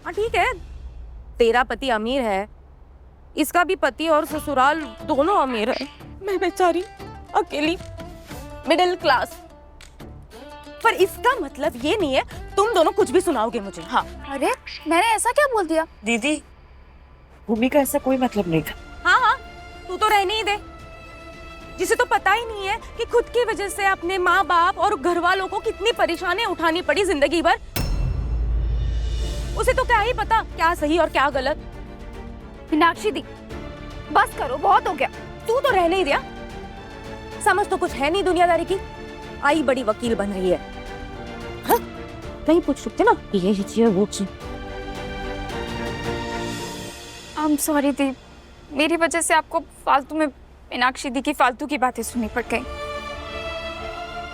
हाँ ठीक है, तेरा पति अमीर है, इसका भी पति और ससुराल दोनों अमीर है। मैं बेचारी अकेली मिडिल क्लास। पर इसका मतलब ये नहीं है तुम दोनों कुछ भी सुनाओगे मुझे। हाँ। अरे मैंने ऐसा क्या बोल दिया? दीदी, भूमि का ऐसा कोई मतलब नहीं था। हाँ हाँ, तू तो रहने ही दे। जिसे तो पता ही नहीं है कि खुद की वजह से अपने माँ बाप और घर वालों को कितनी परेशानियां उठानी पड़ी जिंदगी भर, उसे तो क्या ही पता क्या सही और क्या गलत। मीनाक्षी दी, बस करो, बहुत हो गया। तू तो रहने ही दिया। समझ तो कुछ है नहीं दुनियादारी की, आई बड़ी वकील बन रही है। हाँ? नहीं पूछ सकते ना ये चाहिए वो चाहिए। आई एम सॉरी दी, मेरी वजह से आपको फालतू में मीनाक्षी दी की फालतू की बातें सुननी पड़ गई।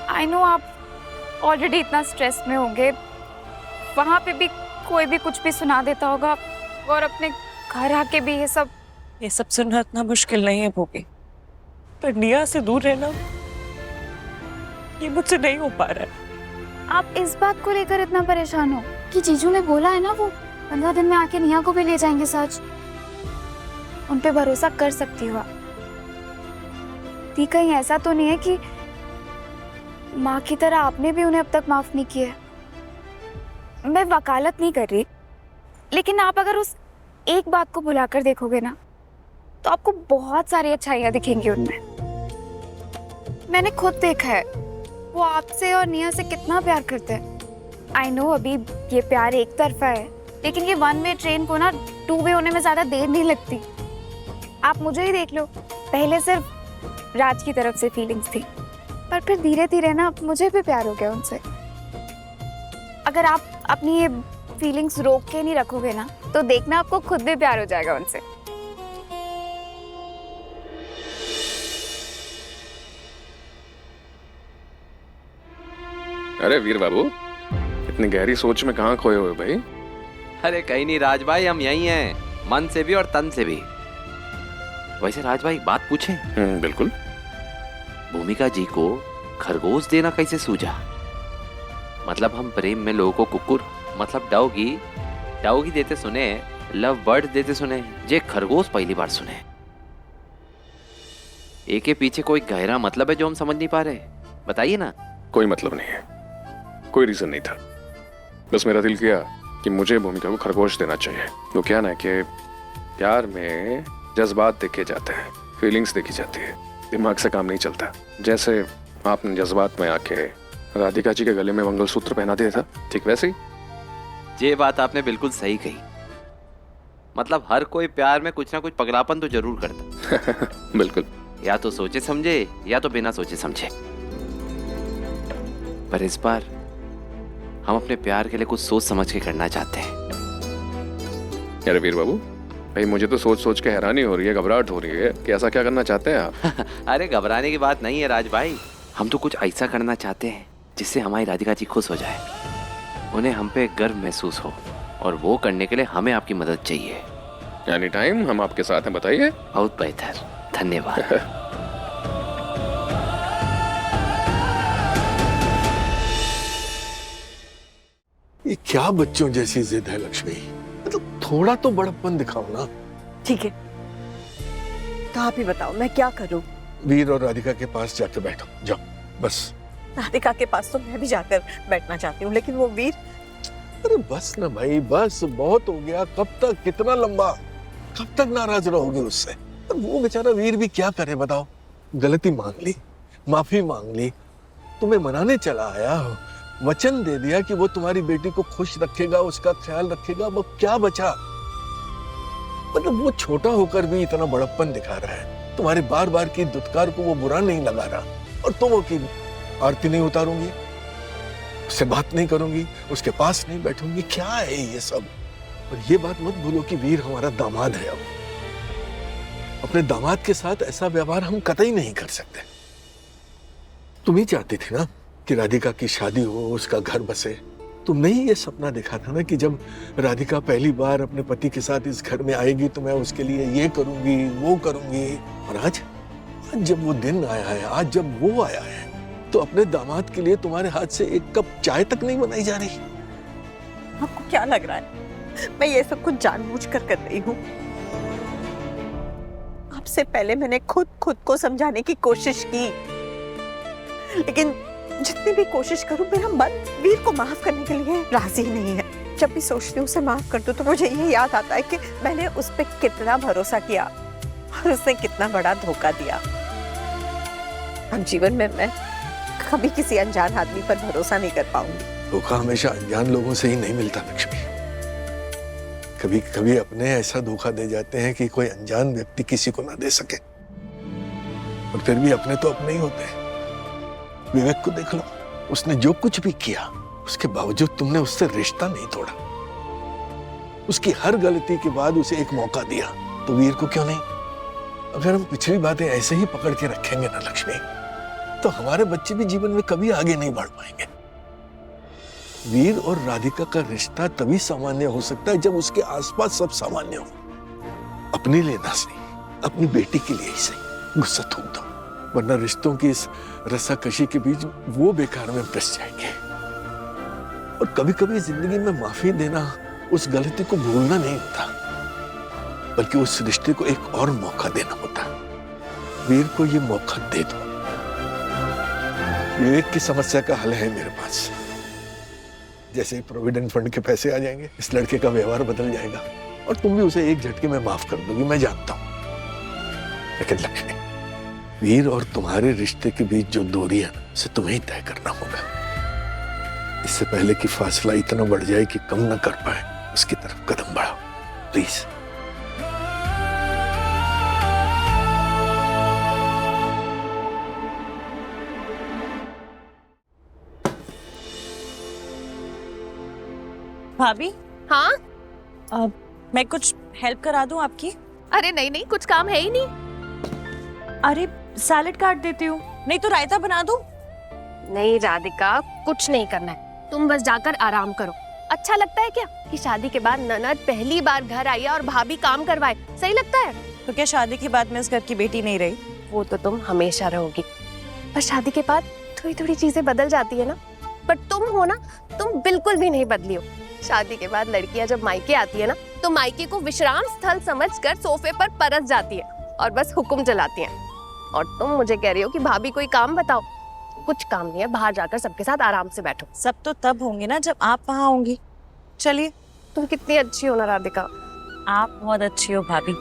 आई नो आप ऑलरेडी इतना स्ट्रेस में होंगे, वहाँ पे भी कोई भी कुछ भी सुना देता होगा, और अपने घर आके भी ये सब सुनना इतना मुश्किल नहीं है भूमि, पर निया से दूर रहना ये मुझसे नहीं हो पा रहा है। आप इस बात को लेकर इतना परेशान हो कि जीजू ने बोला है ना वो 15 दिन में आके निया को भी ले जाएंगे सच। उन पे भरोसा कर सकती हो आप। दी, कहीं ऐसा तो नहीं है कि माँ की तरह आपने भी उन्हें अब तक माफ नहीं किया? मैं वकालत नहीं कर रही, लेकिन आप अगर उस एक बात को भुलाकर देखोगे ना तो आपको बहुत सारी अच्छाइयाँ दिखेंगी उनमें। मैंने खुद देखा है वो आपसे और निया से कितना प्यार करते हैं। आई नो अभी ये प्यार एक तरफा है, लेकिन ये वन वे ट्रेन को ना टू वे होने में ज्यादा देर नहीं लगती। आप मुझे ही देख लो, पहले सिर्फ राज की तरफ से फीलिंग्स थी, पर फिर धीरे धीरे ना मुझे भी प्यार हो गया उनसे। अगर आप अपनी ये फीलिंग्स रोक के नहीं रखोगे ना तो देखना आपको खुद भी प्यार हो जाएगा उनसे। अरे वीर बाबू, इतनी गहरी सोच में कहाँ खोए हुए भाई? अरे कहीं नहीं राज भाई, हम यही हैं, मन से भी और तन से भी। वैसे राज भाई बात पूछे? बिल्कुल। भूमिका जी को खरगोश देना कैसे सूझा? मतलब हम प्रेम में लोगों को कुकुर मतलब डाउगी देते सुने, लव बर्ड देते सुने, जे खरगोश पहली बार सुने। एक के पीछे कोई गहरा मतलब है जो हम समझ नहीं पा रहे, बताइए ना। कोई मतलब नहीं है, कोई रीजन नहीं था, बस मेरा दिल किया कि मुझे भूमिका को खरगोश देना चाहिए। तो क्या ना कि प्यार में जज्बात देखे जाते हैं, फीलिंग्स देखी जाती है, दिमाग से काम नहीं चलता। जैसे आपने जज्बात में आके राधिका जी के गले में मंगलसूत्र पहना दिया था, ठीक वैसे ही। ये बात आपने बिल्कुल सही कही। मतलब हर कोई प्यार में कुछ ना कुछ पगलापन तो जरूर करता। बिल्कुल। या तो सोचे समझे या तो बिना सोचे समझे। पर इस बार हम अपने प्यार के लिए कुछ सोच समझ के करना चाहते हैं। अरे वीर बाबू भाई, मुझे तो सोच सोच के हैरानी हो रही है, घबराहट हो रही है कि ऐसा क्या करना चाहते हैं आप? अरे घबराने की बात नहीं है राज भाई, हम तो कुछ ऐसा करना चाहते हैं जिससे हमारी राधिका जी खुश हो जाए, उन्हें हम पे गर्व महसूस हो, और वो करने के लिए हमें आपकी मदद चाहिए। एनी टाइम हम आपके साथ हैं, बताइए। बहुत बेहतर, धन्यवाद। ये क्या बच्चों जैसी जिद है लक्ष्मी? मतलब थोड़ा तो बड़प्पन दिखाओ ना। ठीक है, तो आप ही बताओ मैं क्या करूं? वीर और राधिका के पास जाकर बैठो, जाओ बस। राधिका के पास तो मैं भी जाकर बैठना चाहती हूँ, लेकिन वो वीर। अरे बस ना भाई, बस बहुत हो गया। कब तक, कितना लंबा, कब तक नाराज रहोगे उससे? वो बेचारा वीर भी क्या करे बताओ? गलती मांग ली, माफी मांग ली, तुम्हें मनाने चला आया, वचन दे दिया कि वो तुम्हारी बेटी को खुश रखेगा, उसका ख्याल रखेगा। वो क्या बचा? मतलब वो छोटा होकर भी इतना बड़प्पन दिखा रहा है, तुम्हारे बार बार की दुत्कार को वो बुरा नहीं लगा रहा, और तुम वो की आरती नहीं उतारूंगी, उससे बात नहीं करूंगी, उसके पास नहीं बैठूंगी। क्या है ये सब? और ये बात मत भूलो कि वीर हमारा दामाद है। अब अपने दामाद के साथ ऐसा व्यवहार हम कतई नहीं कर सकते। तुम ही चाहती थी ना कि राधिका की शादी हो, उसका घर बसे। तुमने ही ये सपना देखा था ना कि जब राधिका पहली बार अपने पति के साथ इस घर में आएगी तो मैं उसके लिए ये करूंगी, वो करूंगी। और आज जब वो दिन आया है, आज जब वो आया है, तो अपने दामाद के लिए तुम्हारे हाथ से एक कप चाय तक नहीं बनाई जा रही। आपको क्या लग रहा है मैं ये सब कुछ जानबूझ कर रही हूँ। आपसे पहले मैंने खुद को समझाने की कोशिश की, लेकिन जितनी भी कोशिश करूं मेरा मन वीर को माफ करने के लिए राजी नहीं है। जब भी सोचती हूँ उसे माफ कर दूं तो मुझे ये याद आता है कि मैंने उस पर कितना भरोसा किया और उसने कितना बड़ा धोखा दिया। अब जीवन में मैं कभी किसी अनजान आदमी पर भरोसा नहीं कर पाऊंगी। धोखा हमेशा अनजान लोगों से ही नहीं मिलता लक्ष्मी। कभी कभी अपने ऐसा धोखा दे जाते हैं कि कोई अनजान व्यक्ति किसी को ना दे सके, और फिर भी अपने तो अपने ही होते हैं। विवेक को देख लो, उसने जो कुछ भी किया उसके बावजूद तुमने उससे रिश्ता नहीं तोड़ा। उसकी हर गलती के बाद उसे एक मौका दिया, तो वीर को क्यों नहीं? अगर हम पिछली बातें ऐसे ही पकड़ के रखेंगे ना लक्ष्मी, तो हमारे बच्चे भी जीवन में कभी आगे नहीं बढ़ पाएंगे। वीर और राधिका का रिश्ता तभी सामान्य हो सकता है जब उसके आसपास सब सामान्य हो। अपने लिए ना सही, अपनी बेटी के लिए ही सही गुस्सा थूक दो, वरना रिश्तों की इस रस्साकशी के बीच वो बेकार में फंस जाएंगे। और कभी कभी जिंदगी में माफी देना उस गलती को भूलना नहीं होता, बल्कि उस रिश्ते को एक और मौका देना होता है। वीर को ये मौका दे दो। विवेक की समस्या का हल है मेरे पास। जैसे ही प्रोविडेंट फंड के पैसे आ जाएंगे, इस लड़के का व्यवहार बदल जाएगा और तुम भी उसे एक झटके में माफ कर दोगी, मैं जानता हूं। लेकिन लक्ष्मी, वीर और तुम्हारे रिश्ते के बीच जो दूरी है उसे तुम्हें ही तय करना होगा। इससे पहले कि फासला इतना बढ़ जाए कि कम ना कर पाए, उसकी तरफ कदम बढ़ाओ प्लीज। भाभी, हाँ मैं कुछ हेल्प करा दूं आपकी? अरे नहीं नहीं, कुछ काम है ही नहीं। अरे सैलेड काट देती हूँ, नहीं तो रायता बना दूं? नहीं राधिका, कुछ नहीं करना है, तुम बस जाकर आराम करो। अच्छा लगता है क्या कि शादी के बाद ननद पहली बार घर आई है और भाभी काम करवाए? सही लगता है? तो क्या शादी के बाद मैं इस घर की बेटी नहीं रही? वो तो तुम हमेशा रहोगी, पर शादी के बाद थोड़ी थोड़ी चीजें बदल जाती है ना। पर तुम हो ना, तुम बिल्कुल भी नहीं बदली हो। शादी के बाद लड़कियां जब मायके आती है ना, तो मायके को विश्राम स्थल समझकर सोफे पर परस जाती है और बस हुक्म चलाती हैं। और तुम मुझे कह रही हो कि भाभी कोई काम बताओ? कुछ काम नहीं है, बाहर जाकर सबके साथ आराम से बैठो। सब तो तब होंगे ना जब आप वहाँ होंगी। चलिए। तुम कितनी अच्छी हो ना राधिका। आप बहुत अच्छी हो भाभी।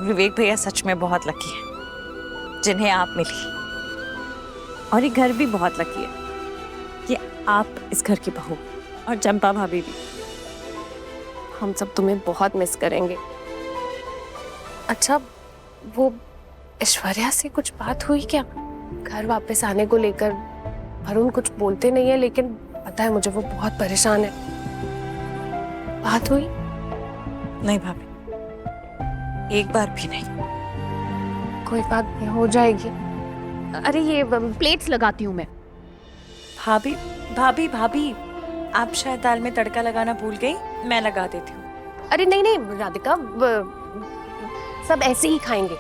विवेक भैया सच में बहुत लकी है जिन्हें आप मिली, और ये घर भी बहुत लकी है कि आप इस घर की बहू, और चंपा भाभी भी। हम सब तुम्हें बहुत मिस करेंगे। अच्छा, वो ऐश्वर्या से कुछ बात हुई क्या घर वापस आने को लेकर? वरुण कुछ बोलते नहीं है, लेकिन पता है मुझे वो बहुत परेशान है। बात हुई? नहीं भाभी, एक बार भी नहीं। कोई बात नहीं, हो जाएगी। अरे ये प्लेट्स लगाती हूँ मैं। भाभी भाभी भाभी, आप शायद दाल में तड़का लगाना भूल गई, मैं लगा देती हूँ। अरे नहीं नहीं राधिका, सब ऐसे ही खाएंगे।